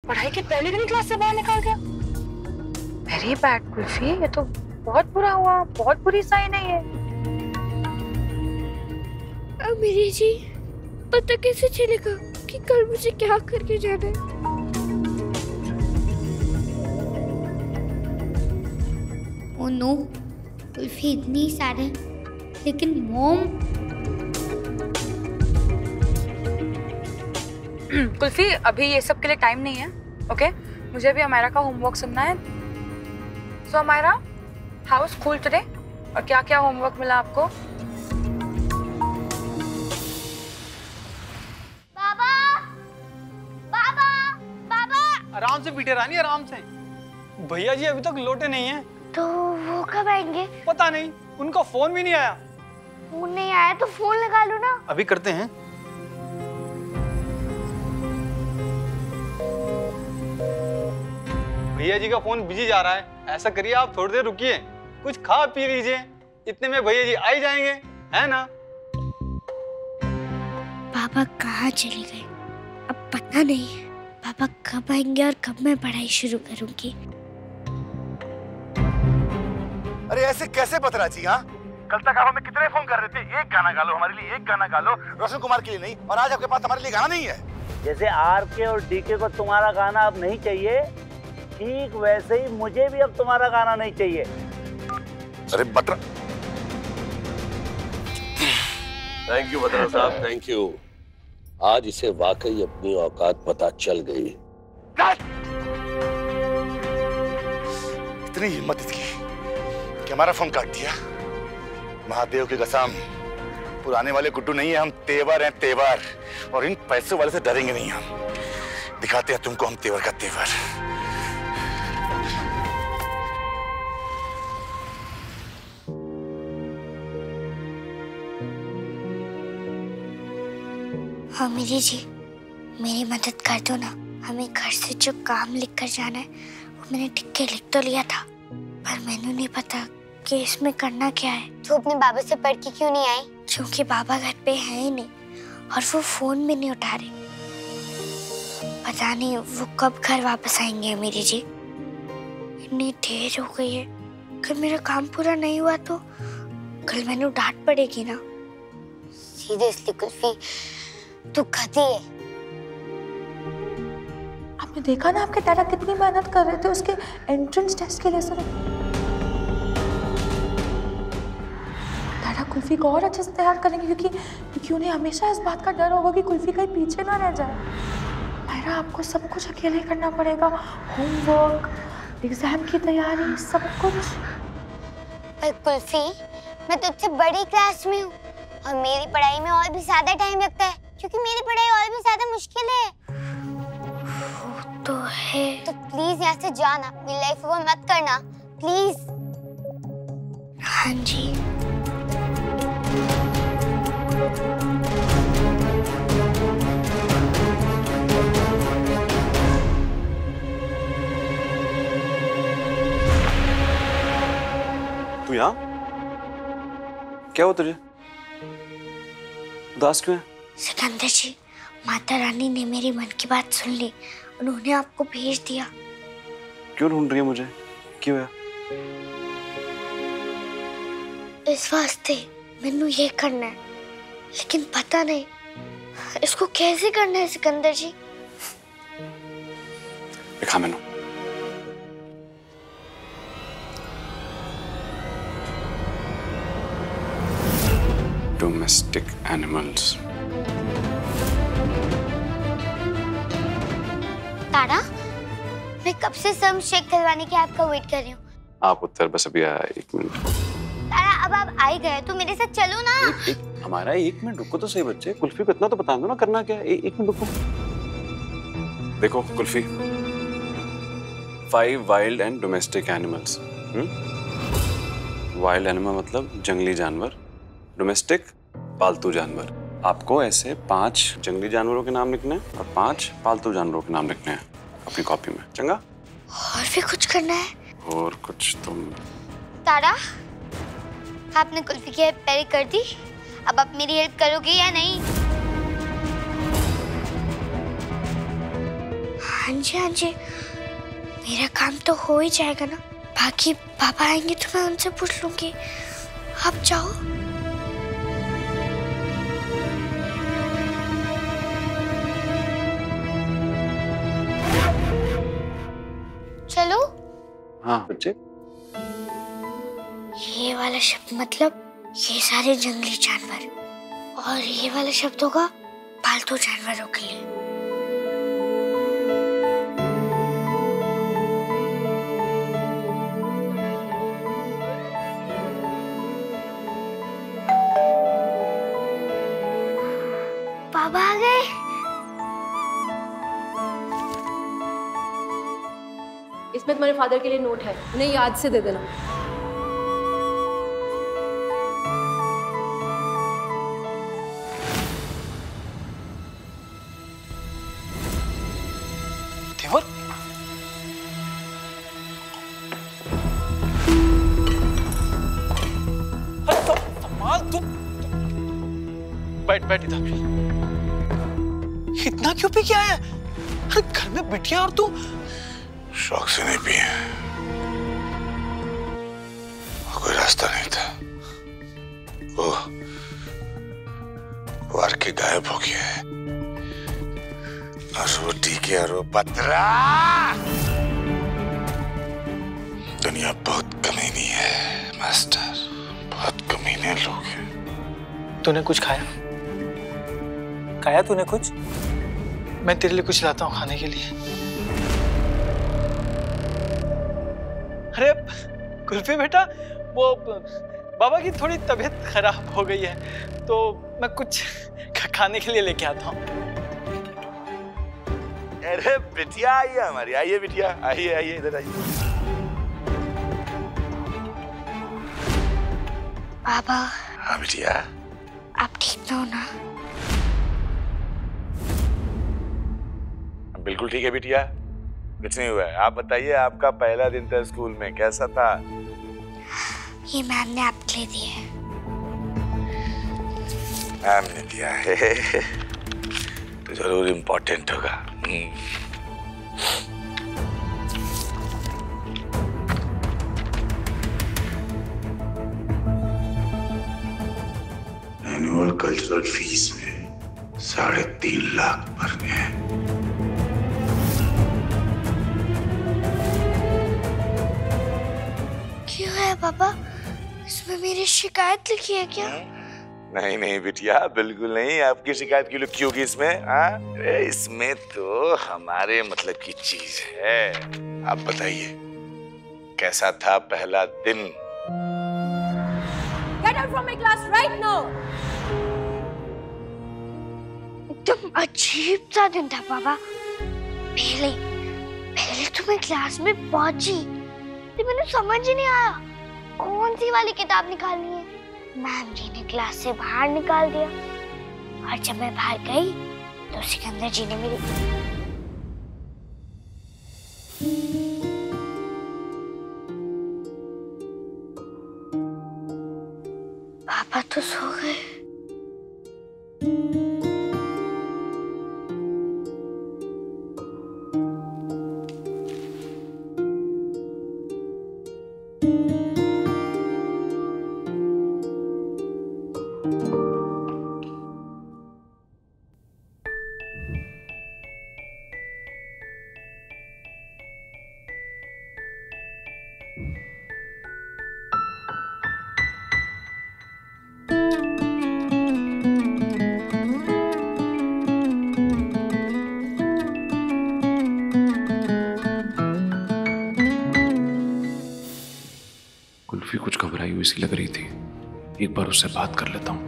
पढ़ाई के पहले दिन क्लास से बाहर निकाल दिया। वेरी बैड कुल्फी, ये तो बहुत बुरा हुआ, बहुत बुरी साइन है ये। मेरी जी पता कैसे चलेगा कि कल मुझे क्या करके जाना है? ओह नो, कुल्फी इतनी सारे, लेकिन मॉम। कुल्फी अभी ये सब के लिए टाइम नहीं है, ओके? मुझे भी अमायरा का होमवर्क सुनना है। So Amayra, how was school today? और क्या क्या होमवर्क मिला आपको? बाबा, बाबा, बाबा। आराम से पीटे रानी, आराम से। भैया जी अभी तक लौटे नहीं हैं। तो वो कब आएंगे? पता नहीं, उनका फोन भी नहीं आया। फोन नहीं आया तो फोन लगा लो ना। अभी करते हैं। भैया जी का फोन बिजी जा रहा है। ऐसा करिए, आप थोड़ी देर रुकिए, कुछ खा पी लीजिए, इतने में भैया जी आ ही जाएंगे, है ना? पापा कहाँ चले गए? अब पता नहीं पापा कब आएंगे और कब मैं पढ़ाई शुरू करूंगी। अरे ऐसे कैसे पतराजी? हाँ, कल तक आप हमें कितने फोन कर रहे थे, एक गाना गा लो हमारे लिए, एक गाना गा लो, रोशन कुमार के लिए नहीं, और आज आपके पास हमारे लिए गाना नहीं है। जैसे आरके और डीके को तुम्हारा गाना अब नहीं चाहिए, ठीक वैसे ही मुझे भी अब तुम्हारा गाना नहीं चाहिए। अरे बटरा, थैंक यू बत्रा साहब, थैंक यू। आज इसे वाकई अपनी औकात पता चल गई। इतनी हिम्मत इसकी कि हमारा फोन काट दिया। महादेव की कसम, पुराने वाले गुड्डू नहीं है हम, तेवर हैं तेवर, और इन पैसों वाले से डरेंगे नहीं हम। दिखाते हैं तुमको हम तेवर का तेवर। हाँ मेरी जी, मेरी मदद कर दो ना। हमें घर से जो काम लिख कर जाना है वो मैंने टिक के लिख तो लिया था, पर मैंने नहीं पता कि इसमें करना क्या है। तू अपने बाबा से पढ़ के क्यों नहीं आई? क्योंकि बाबा घर पे है ही नहीं और वो फोन भी नहीं उठा रहे। पता नहीं वो कब घर वापस आएंगे मेरी जी। इतनी देर हो गई है, कल मेरा काम पूरा नहीं हुआ तो कल मैंने डांट पड़ेगी ना। सीरियसली कुल्फी, तू गधी है। आपने देखा ना आपके दादा कितनी मेहनत कर रहे थे उसके एंट्रेंस टेस्ट के लिए। सर दादा कुल्फी को और अच्छे से तैयार करेंगे, क्योंकि उन्हें हमेशा इस बात का डर होगा कि कुल्फी कहीं पीछे ना रह जाए। मायरा, आपको सब कुछ अकेले करना पड़ेगा, होमवर्क, एग्जाम की तैयारी, सब कुछ। पर कुल्फी, मैं तुझसे बड़ी क्लास में हूँ और मेरी पढ़ाई में और भी ज्यादा टाइम लगता है, क्योंकि मेरी पढ़ाई और भी ज्यादा मुश्किल है। वो तो है। तो प्लीज यहाँ से जाना, मेरी लाइफ वो मत करना, प्लीज। हाँ जी। तू यहाँ? क्या हुआ तुझे? उदास क्यों है? सिकंदर जी, माता रानी ने मेरी मन की बात सुन ली, उन्होंने आपको भेज दिया। क्यों ढूंढ रही है मुझे? क्यों है? इस वास्ते मैनू ये करना है, लेकिन पता नहीं इसको कैसे करना है सिकंदर जी। दिखा मैनू। Domestic animals. तारा, मैं कब से सम चेक करवाने के आपका वेट कर रही हूँ। आप उत्तर बस अभी आया, 1 मिनट। तारा, अब आप आ ही गए तो मेरे साथ चलो ना। हमारा 1 मिनट रुको तो सही बच्चे, कुल्फी को इतना तो बता दो ना करना क्या है। 1 मिनट रुको। देखो kulfi, 5 wild and domestic animals. Wild animal मतलब जंगली जानवर, डोमेस्टिक पालतू जानवर। आपको ऐसे 5 जंगली जानवरों के नाम लिखने हैं और 5 पालतू जानवरों के नाम लिखने हैं अपनी कॉपी में। चंगा? और भी कुछ करना है? और कुछ तुम। तारा, आपने कुल्फी की हेल्प पहले कर दी, अब आप मेरी हेल्प करोगे या नहीं? हाँ जी हाँ जी, मेरा काम तो हो ही जाएगा ना। बाकी पापा आएंगे तो मैं उनसे पूछ लूंगी। आप जाओ। चलो। हाँ बच्चे, ये वाला शब्द मतलब ये सारे जंगली जानवर, और ये वाला शब्द होगा पालतू जानवरों के लिए। पापा आ गए। इसमें तुम्हारे फादर के लिए नोट है, उन्हें याद से दे देना। देवर, संभाल तू। बैठ बैठ इधर। इतना क्यों पी के आया? अरे घर में बिटिया और तू। शौक से नहीं पिए, कोई रास्ता नहीं था। वो आर के गायब हो गया है, और वो टीके और वो पतरा। दुनिया बहुत कमीनी है मास्टर, बहुत कमीने लोग हैं। तूने कुछ खाया? खाया तूने कुछ? मैं तेरे लिए कुछ लाता हूँ खाने के लिए। अरे कुल्फी बेटा, वो बाबा की थोड़ी तबीयत खराब हो गई है, तो मैं कुछ खाने के लिए लेके आता हूँ। अरे बिटिया आइए हमारी, आइए बिटिया, आइए आइए इधर आइए। पापा। हाँ बिटिया। आप ठीक हो ना? बिल्कुल ठीक है बिटिया, कुछ नहीं हुआ है। आप बताइए, आपका पहला दिन था स्कूल में, कैसा था? ये मैम ने आपके लिए दिया है। मैम ने दिया है तो जरूर इम्पोर्टेंट होगा। एनुअल कल्चरल फीस में 3.5 लाख भरने हैं। क्यों है पापा? इसमें मेरी शिकायत लिखी है क्या? नहीं नहीं बिटिया, बिल्कुल नहीं। आपकी शिकायत क्यों लिखी होगी इसमें? हाँ, अरे इसमें तो हमारे मतलब की चीज है। आप बताइए, कैसा था पहला दिन? Get out from my class right now! एकदम अजीब सा दिन था पापा। पहले तो मैं क्लास में पहुंची, तो मैंने समझ ही नहीं आया कौन सी वाली किताब निकालनी है। मैम जी ने क्लास से बाहर निकाल दिया, और जब मैं बाहर गई तो सिकंदर जी ने मेरी पापा तो सो गए। कुल्फी कुछ घबराई हुई सी लग रही थी, एक बार उससे बात कर लेता हूँ।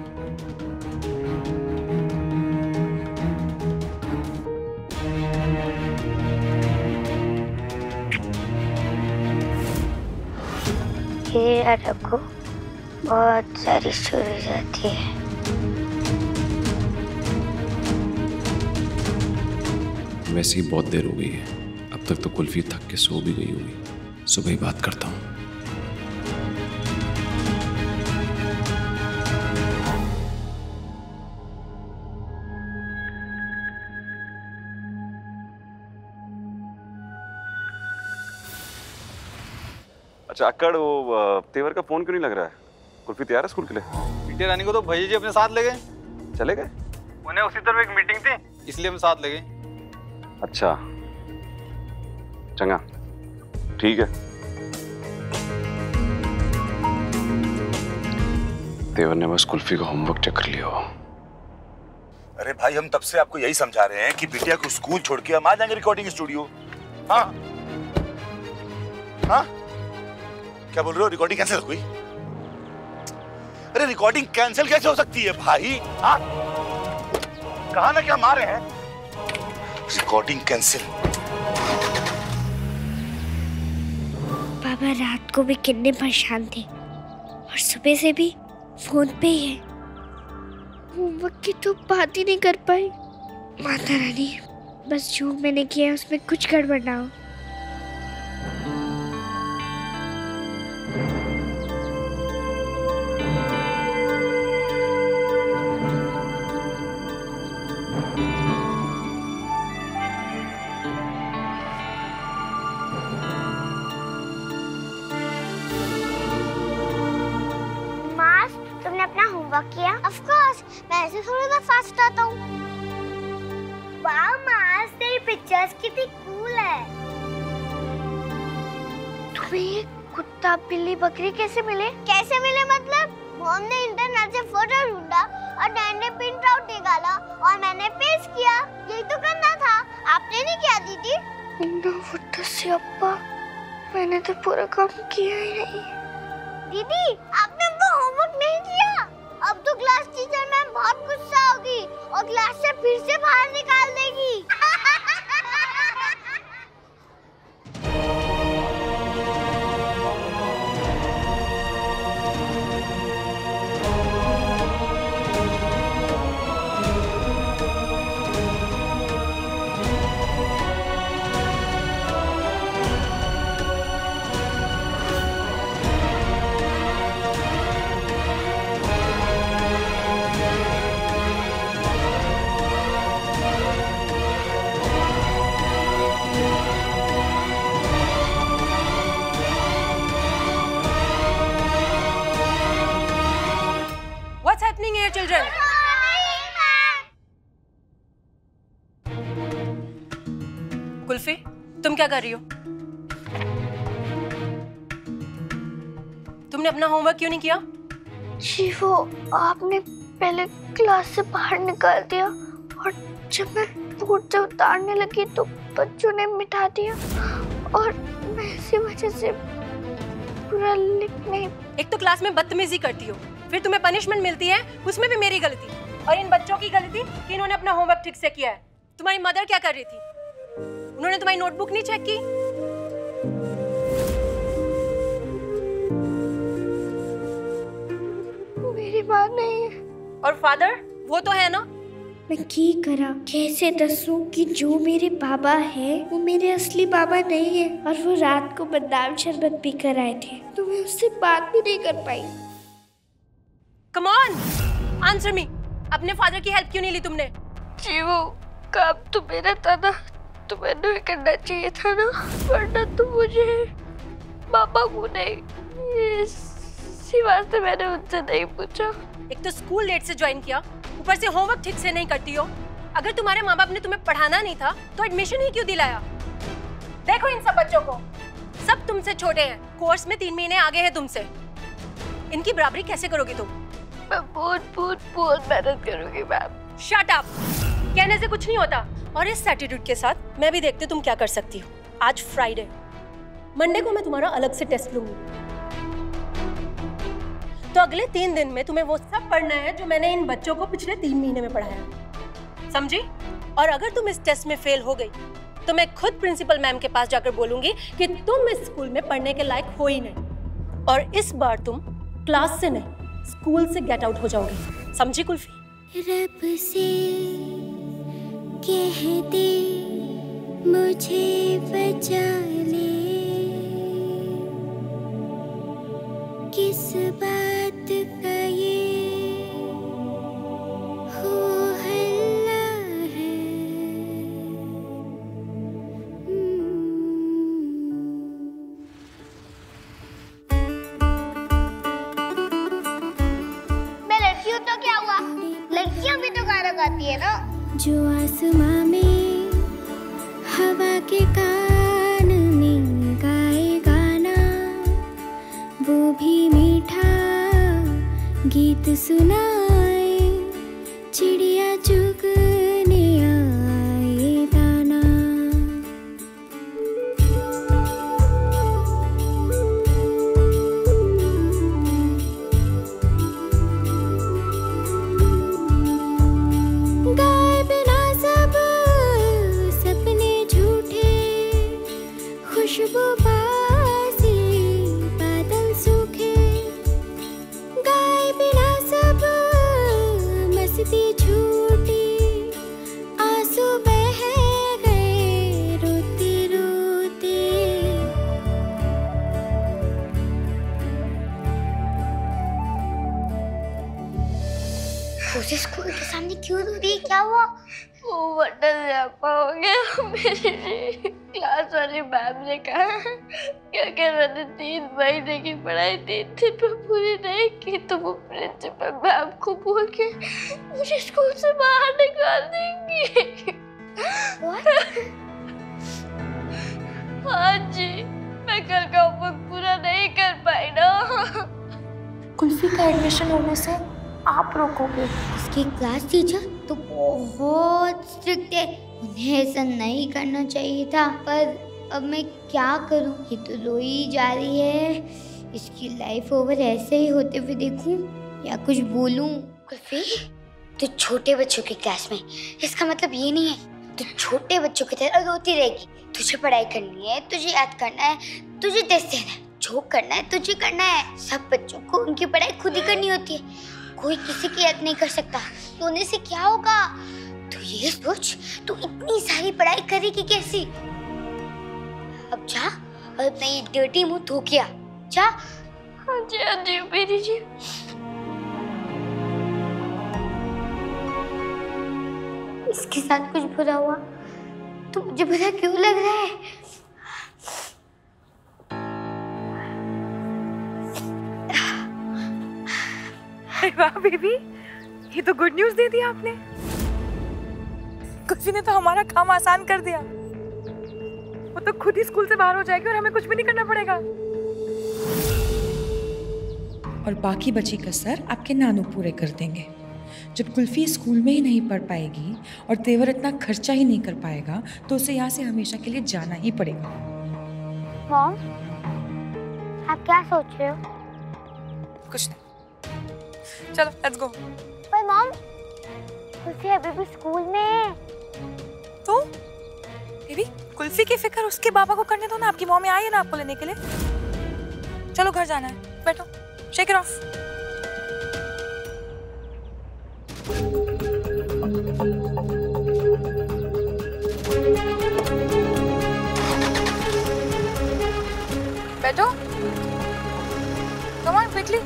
ये रखो, बहुत सारी स्टोरीज आती है। वैसे ही बहुत देर हो गई है, अब तक तो कुल्फी थक के सो भी गई होगी। सुबह ही बात करता हूँ। अच्छा अक्कड़, वो तेवर का फोन क्यों नहीं लग रहा है? कुल्फी तैयार है स्कूल के लिए? पीटी रानी को तो भैया जी अपने साथ ले गए। चले गए? उन्हें उसी तरफ एक मीटिंग थी, इसलिए हम साथ ले गए। अच्छा चंगा, ठीक है। तेवर ने बस कुल्फी का होमवर्क चेक कर लिया हो। अरे भाई, हम तब से आपको यही समझा रहे हैं कि बिटिया को स्कूल छोड़ के हम आ जाएंगे रिकॉर्डिंग स्टूडियो। हाँ हाँ, क्या बोल रहे हो? रिकॉर्डिंग कैंसिल हो गई? अरे रिकॉर्डिंग कैंसिल कैसे हो सकती है भाई? हाँ, कहा ना क्या मारे हैं? Recording cancel. पापा रात को भी कितने परेशान थे और सुबह से भी फोन पे ही है। होमवर्क की तो बात ही नहीं कर पाई। माता रानी, बस जो मैंने किया है उसमें कुछ गड़बड़ ना हो। तुमने अपना होमवर्क किया? Of course, मैं ऐसे थोड़ी ना फास्ट आता हूँ। वाह मास, तेरी पिक्चर्स कितनी कूल है। तुम्हें ये कुत्ता बिल्ली बकरी कैसे मिले? कैसे मिले मतलब? मॉम ने इंटरनेट से फोटो ढूंढा और डैड ने प्रिंट आउट निकाला और मैंने पेस्ट किया। यही तो करना था, आपने नहीं किया दीदी? मैंने तो पूरा काम किया ही नहीं। दीदी, आपने अपना होमवर्क नहीं किया। अब तो क्लास टीचर मैम बहुत गुस्सा होगी और क्लास से फिर से बाहर निकाल देगी। What's happening here, children? Kulfi, तुम क्या कर रही हो? तुमने अपना होमवर्क क्यों नहीं किया? जी वो आपने पहले क्लास से बाहर निकाल दिया और जब मैं बोर्ड से उतारने लगी तो बच्चों ने मिटा दिया और मैं इसी वजह से पूरा लिख नहीं। एक तो क्लास में बदतमीजी करती हो, फिर तुम्हें पनिशमेंट मिलती है, उसमें भी मेरी गलती और इन बच्चों की गलती कि इन्होंने अपना होमवर्क ठीक से किया है। तुम्हारी मदर क्या कर रही थी? उन्होंने तुम्हारी नोटबुक नहीं चेक की? मेरी बात नहीं है। और फादर, वो तो है ना। मैं की करा कैसे दसूं कि जो मेरे बाबा है वो मेरे असली बाबा नहीं है और वो रात को बादाम शरबत पी कर आए थे तो मैं उससे बात भी नहीं कर पाई। Come on, answer me. अपने फादर की हेल्प क्यों नहीं ली तुमने? जी वो काम तो मेरा था ना, तो मैंने करना चाहिए था ना, वरना तो मुझे पापा को नहीं। इसी वास्ते मैंने उनसे नहीं पूछा। एक तो स्कूल लेट से ज्वाइन किया, ऊपर से होमवर्क ठीक से नहीं करती हो। अगर तुम्हारे माँ बाप ने तुम्हें पढ़ाना नहीं था तो एडमिशन ही क्यों दिलाया? देखो इन सब बच्चों को, सब तुमसे छोटे हैं, कोर्स में 3 महीने आगे हैं तुमसे। इनकी बराबरी कैसे करोगी तुम? मैं बहुत मेहनत करूंगी मैम। Shut up! कहने से कुछ नहीं होता। और इस एटीट्यूड के साथ मैं भी देखती हूँ तुम क्या कर सकती हो। आज फ्राइडे, मंडे को मैं तुम्हारा अलग से टेस्ट लूंगी। तो अगले 3 दिन में तुम्हें वो सब पढ़ना है जो मैंने इन बच्चों को पिछले 3 महीने में पढ़ाया, समझी? और अगर तुम इस टेस्ट में फेल हो गई तो मैं खुद प्रिंसिपल मैम के पास जाकर बोलूंगी कि तुम इस स्कूल में पढ़ने के लायक हो ही नहीं और इस बार तुम क्लास से नहीं स्कूल से गेट आउट हो जाओगी, समझी कुल्फी? रब से कह दे मुझे बचा ले, किस बात का ये हो हल्ला है। आती है ना। जो आसमां में हवा के कान में गाए गाना, वो भी मीठा गीत सुनाए, चिड़िया चुगने आए दाना। गाए बिना सब सपने झूठे, खुशबू बासी बादल सूखे। गाए बिना सब मस्ती झूठी, आंसू बह गए रोते रोते। उसे स्कूल के सामने क्यों रो रही है? क्या हुआ? वो बटन ज़्यादा हो गया मेरी क्लास वाली मैम ने कहा कि अगर मैंने 3 महीने की पढ़ाई 3 दिन में पूरी नहीं की तो वो प्रिंसिपल मैम को बोल के मुझे स्कूल से बाहर निकाल देंगी। हाँ जी, मैं कल का होमवर्क पूरा नहीं कर पाई ना। कुल्फी का एडमिशन होने से आप रोकोगे? उसकी क्लास टीचर तो बहुत स्ट्रिक्ट है, उन्हें ऐसा नहीं करना चाहिए था। पर अब मैं क्या करूं? ये तो रोई जा रही है। इसकी लाइफ ओवर ऐसे ही होते हुए देखूं या कुछ बोलूं? कुल्फी, तू छोटे बच्चों की क्लास में, इसका मतलब ये नहीं है तू छोटे बच्चों की तरह रोती रहेगी। तुझे पढ़ाई करनी है, तुझे याद करना है, तुझे टेस्ट देना है, जो करना है तुझे करना है। सब बच्चों को उनकी पढ़ाई खुद ही करनी होती है, कोई किसी की याद नहीं कर सकता। रोने से क्या होगा? तू ये सोच, तू इतनी सारी पढ़ाई करेगी कैसी? अब जा और अपना ये डर्टी मुंह धो के आ, जा। हाँ जी मेरी जी। इसके साथ कुछ बुरा हुआ तो मुझे बुरा क्यों लग रहा है? वाह बेबी, ये तो गुड न्यूज़ दे दिया आपने। कुल्फी ने तो हमारा काम आसान कर दिया। वो तो खुद ही स्कूल से बाहर हो जाएगी और हमें कुछ भी नहीं करना पड़ेगा। और बाकी बची कसर आपके नानू पूरे कर देंगे। जब कुल्फी स्कूल में ही नहीं पढ़ पाएगी और तेवर इतना खर्चा ही नहीं कर पाएगा तो उसे यहाँ से हमेशा के लिए जाना ही पड़ेगा। मॉम, आप क्या सोच रहे हो? कुछ नहीं, चलो लेट्स गो। पर मॉम, कुल्फी अभी भी स्कूल में है। तो बेबी, कुल्फी की फिक्र उसके बाबा को करने दो ना। आपकी मम्मी आई है ना आपको लेने के लिए। चलो घर जाना है, बैठो, शेक इट ऑफ। बैठो, कम ऑन क्विकली।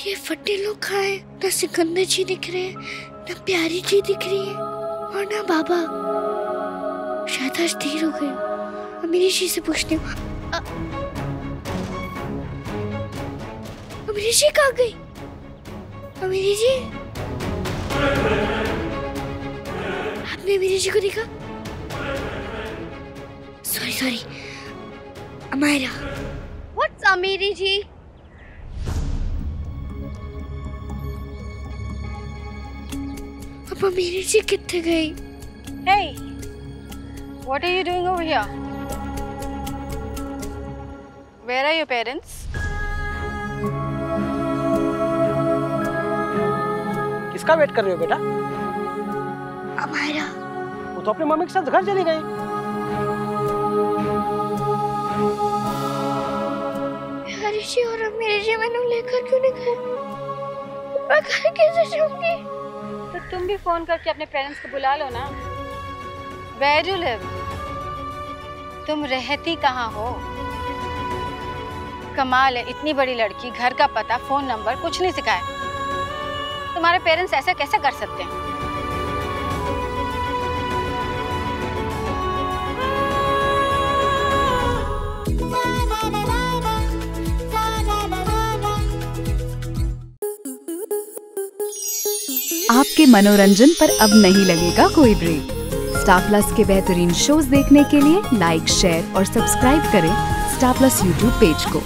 ये फटे लोग कहाँ हैं? ना सिकंदर जी दिख रहे हैं, ना प्यारी जी दिख रही है और ना बाबा। शायद आज देर हो गई। अमीरी जी से पूछती हूँ। अमीरी जी कहाँ गई? अमीरी जी, आपने अमीरी जी को देखा? सॉरी, अमायरा। What's अमीरी जी? अमीरी जी कितने गई? Hey, what are you doing over here? Where are your parents? किसका वेट कर रहे हो बेटा? अमायरा। वो तो अपनी मम्मी के साथ घर चली गई। प्यारी जी और अमीरी जी मैंने लेकर क्यों नहीं गए? मैं घर कैसे जाऊंगी? तो तुम भी फोन करके अपने पेरेंट्स को बुला लो ना। Where do you live? तुम रहती कहाँ हो? कमाल है, इतनी बड़ी लड़की, घर का पता, फोन नंबर कुछ नहीं सिखाया। तुम्हारे पेरेंट्स ऐसा कैसे कर सकते हैं? आपके मनोरंजन पर अब नहीं लगेगा कोई ब्रेक। स्टार प्लस के बेहतरीन शोज देखने के लिए लाइक, शेयर और सब्सक्राइब करें स्टार प्लस यूट्यूब पेज को।